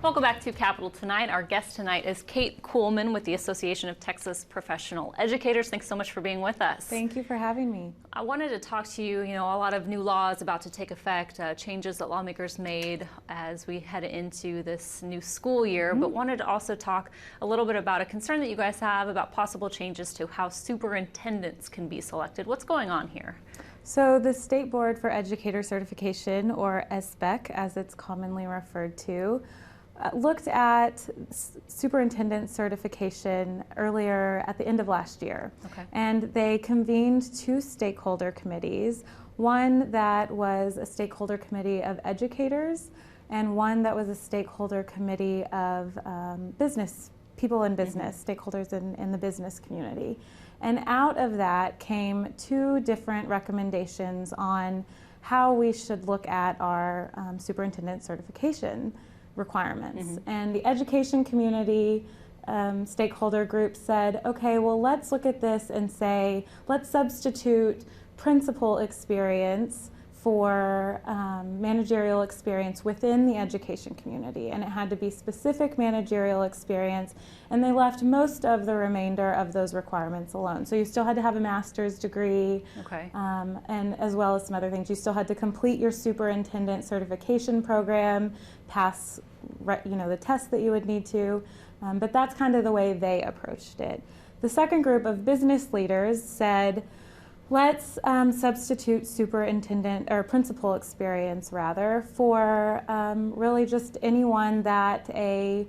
Welcome back to Capital Tonight. Our guest tonight is Kate Kuhlman with the Association of Texas Professional Educators. Thanks so much for being with us. Thank you for having me. I wanted to talk to you, a lot of new laws about to take effect, changes that lawmakers made as we head into this new school year, but wanted to also talk a little bit about a concern that you guys have about possible changes to how superintendents can be selected. What's going on here? So the State Board for Educator Certification, or SBEC as it's commonly referred to, looked at superintendent certification earlier at the end of last year. Okay. And they convened two stakeholder committees, one that was a stakeholder committee of educators and one that was a stakeholder committee of people in business, stakeholders in the business community. And out of that came two different recommendations on how we should look at our superintendent certification requirements. And the education community stakeholder group said, okay, well, let's look at this and say, let's substitute principal experience for managerial experience within the education community. And it had to be specific managerial experience, and they left most of the remainder of those requirements alone. So you still had to have a master's degree, Okay. and as well as some other things. You still had to complete your superintendent certification program, pass the tests that you would need to, but that's kind of the way they approached it. The second group of business leaders said, let's substitute superintendent or principal experience rather for really just anyone that a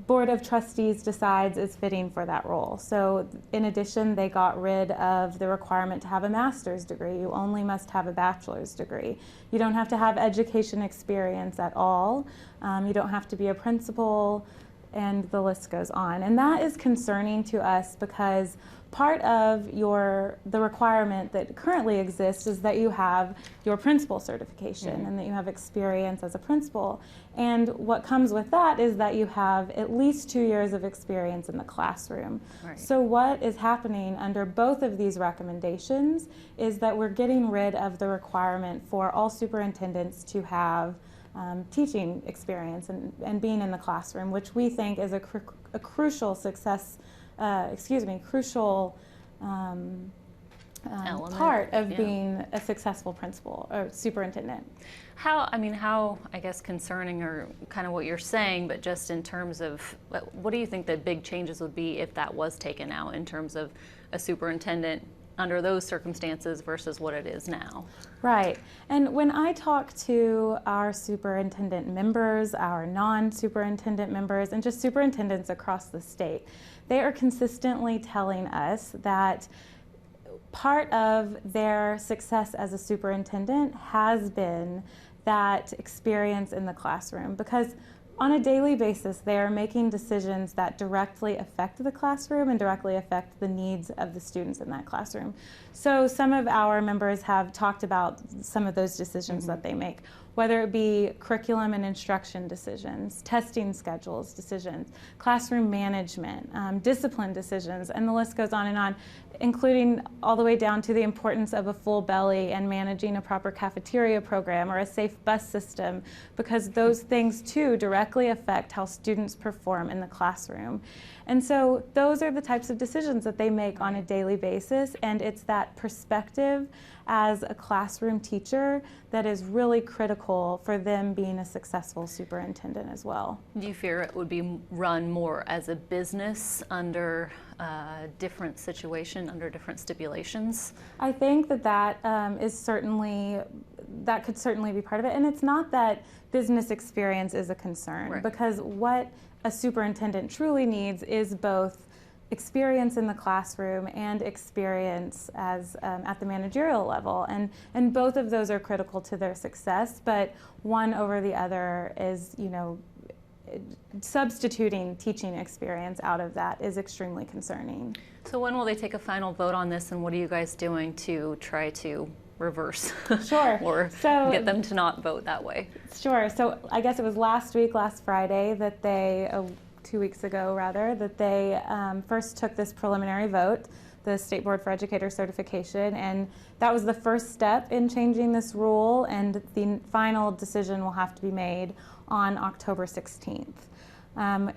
board of trustees decides is fitting for that role. So in addition, they got rid of the requirement to have a master's degree. You only must have a bachelor's degree. You don't have to have education experience at all. You don't have to be a principal, and the list goes on. And that is concerning to us because part of the requirement that currently exists is that you have your principal certification and that you have experience as a principal. And what comes with that is that you have at least 2 years of experience in the classroom. Right. So what is happening under both of these recommendations is that we're getting rid of the requirement for all superintendents to have teaching experience and being in the classroom, which we think is a crucial crucial part of being a successful principal or superintendent. How, I guess, concerning or kind of what you're saying, but just in terms of, what do you think the big changes would be if that was taken out in terms of a superintendent under those circumstances versus what it is now? Right. And when I talk to our superintendent members, our non-superintendent members, and just superintendents across the state, they are consistently telling us that part of their success as a superintendent has been that experience in the classroom, because on a daily basis, they are making decisions that directly affect the classroom and directly affect the needs of the students in that classroom. So some of our members have talked about some of those decisions that they make, whether it be curriculum and instruction decisions, testing schedules decisions, classroom management, discipline decisions, and the list goes on, including all the way down to the importance of a full belly and managing a proper cafeteria program or a safe bus system, because those things too directly affect how students perform in the classroom. And so those are the types of decisions that they make on a daily basis, and it's that perspective as a classroom teacher that is really critical for them being a successful superintendent as well. Do you fear it would be run more as a business under a different situation, under different stipulations? I think that could certainly be part of it. And it's not that business experience is a concern, right, because what a superintendent truly needs is both experience in the classroom and experience as at the managerial level, and both of those are critical to their success, but one over the other is, substituting teaching experience out of that is extremely concerning. So when will they take a final vote on this, and what are you guys doing to try to reverse Sure. or get them to not vote that way? Sure. So I guess it was last Friday, that they, 2 weeks ago rather, that they first took this preliminary vote. the State Board for Educator certification, and that was the first step in changing this rule, and the final decision will have to be made on October 16th.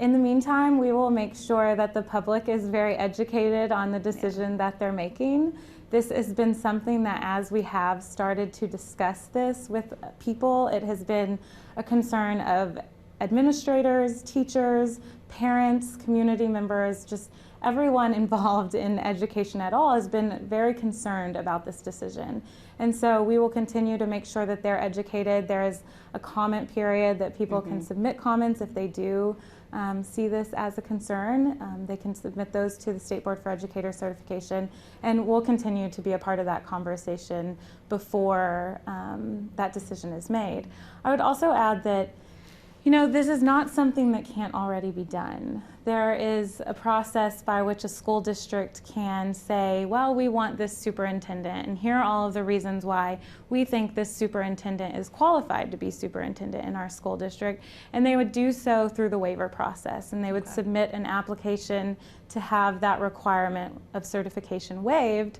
In the meantime, we will make sure that the public is very educated on the decision that they're making. This has been something that, as we have started to discuss this with people, it has been a concern of administrators, teachers, parents, community members, just everyone involved in education at all has been very concerned about this decision. And so we will continue to make sure that they're educated. There is a comment period that people can submit comments if they do see this as a concern. They can submit those to the State Board for Educator certification, and we'll continue to be a part of that conversation before that decision is made. I would also add that, you know, this is not something that can't already be done. There is a process by which a school district can say, well, we want this superintendent, and here are all of the reasons why we think this superintendent is qualified to be superintendent in our school district. And they would do so through the waiver process, and they would submit an application to have that requirement of certification waived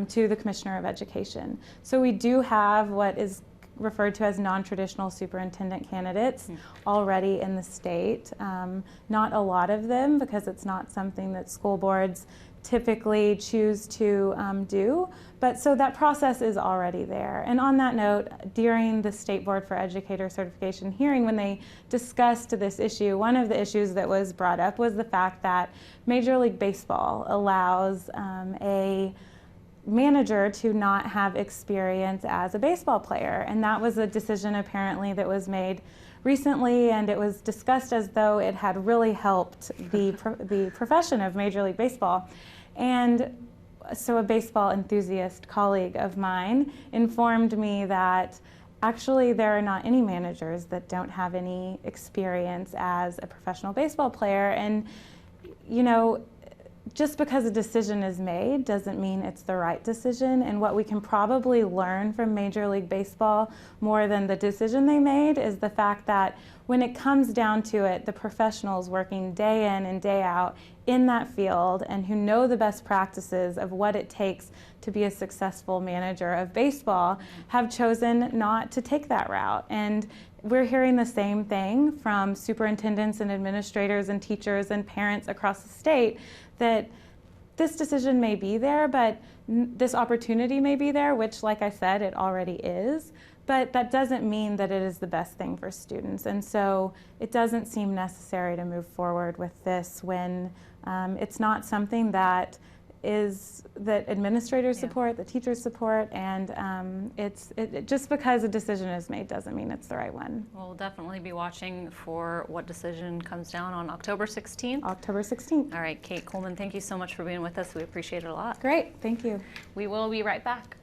to the Commissioner of Education. So we do have what is referred to as non-traditional superintendent candidates already in the state. Not a lot of them, because it's not something that school boards typically choose to do, but so that process is already there. And on that note, during the State Board for Educator certification hearing, when they discussed this issue, one of the issues that was brought up was the fact that Major League Baseball allows a manager to not have experience as a baseball player. And that was a decision apparently that was made recently, and it was discussed as though it had really helped the profession of Major League Baseball. And so a baseball enthusiast colleague of mine informed me that actually there are not any managers that don't have any experience as a professional baseball player. And, you know, just because a decision is made doesn't mean it's the right decision. And what we can probably learn from Major League Baseball more than the decision they made is the fact that when it comes down to it, the professionals working day in and day out in that field and who know the best practices of what it takes to be a successful manager of baseball have chosen not to take that route. And we're hearing the same thing from superintendents and administrators and teachers and parents across the state, that this decision may be there, but this opportunity may be there, which, like I said, it already is, but that doesn't mean that it is the best thing for students. And so it doesn't seem necessary to move forward with this when it's not something that administrators support, the teachers support, and just because a decision is made doesn't mean it's the right one. We'll definitely be watching for what decision comes down on October 16th. October 16th. All right, Kate Coleman, thank you so much for being with us. We appreciate it a lot. Great, thank you. We will be right back.